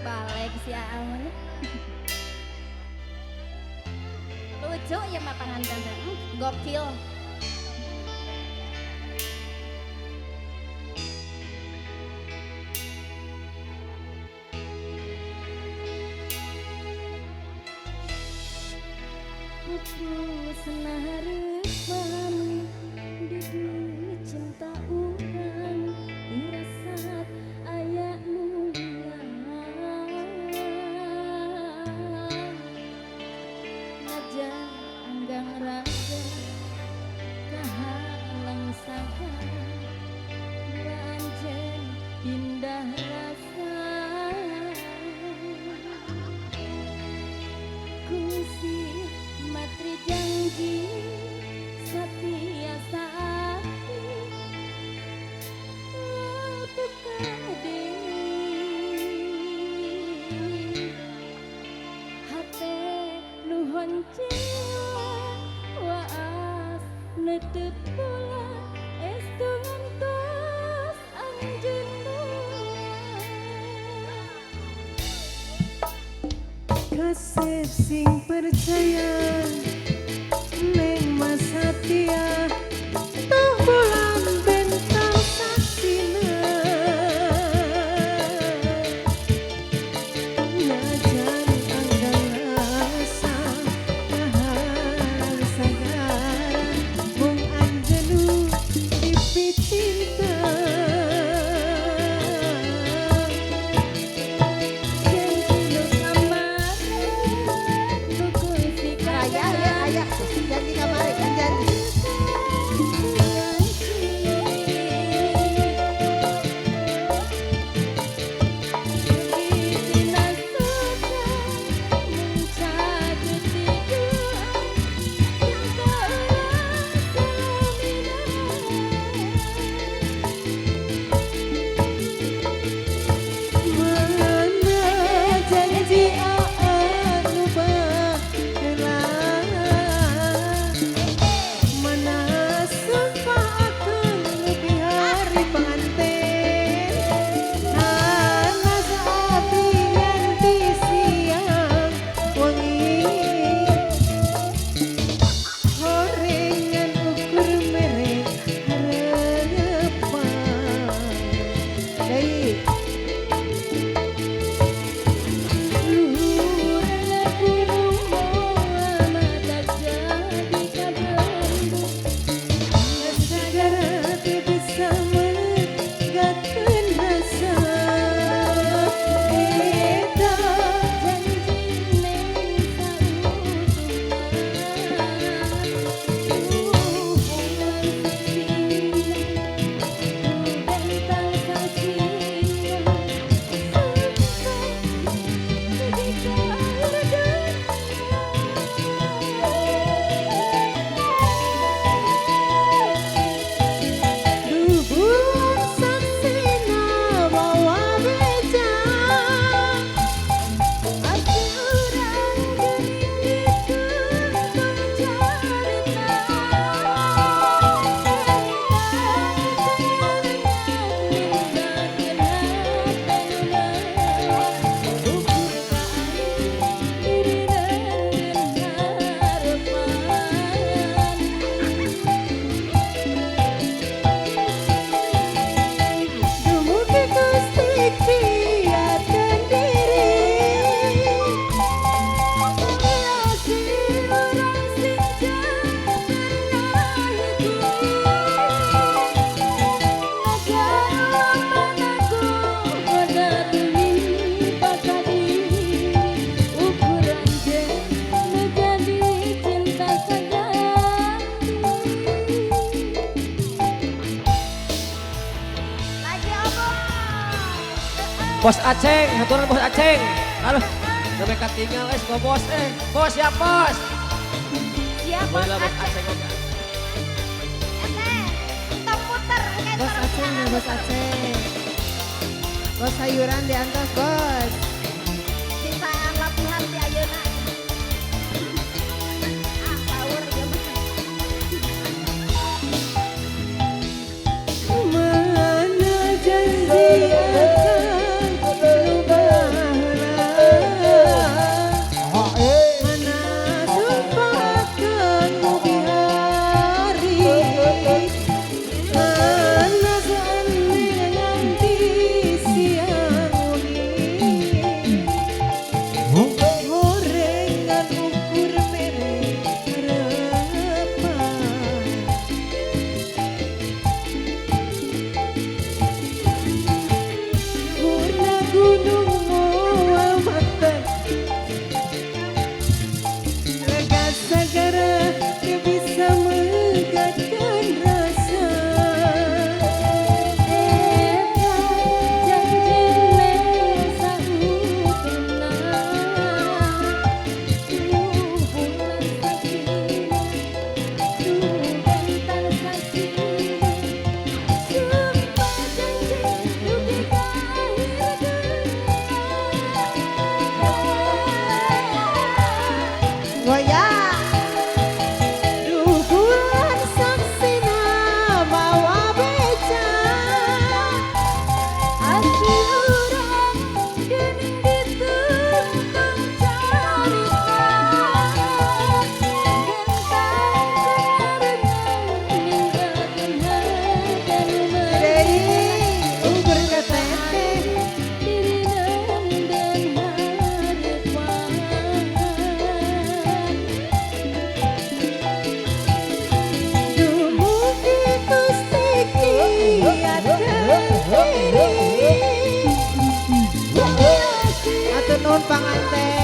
balik si Aam. Lucu ya mah pengantin gokil. Putus harapan di cinta urang dirasat aya mulia ngajar anggang raga kahalang saga dua anjen indah rasa kusi matri janji setia sakti untuk kade hate nuhon jiwa waas netep pula estu ngantos anjeun kasep sing percaya neng mas satia toh bulan bentang saksina najan anggang rasa kahalang sagara mung anjeun dipicinta Janji kamari kan janji. Bos Aceng, haturan bos Aceng. Halo, mereka tinggal go bos bos ya bos. Siap bos Bolehlah bos Aceh. Aceng oke. Kita puter kayak Bos Aceh ya bos Aceh. Bos sayuran diantos bos. bisa latihan di ayeuna. Ah, power ya bos. mana janji akan berubah Nun panganten.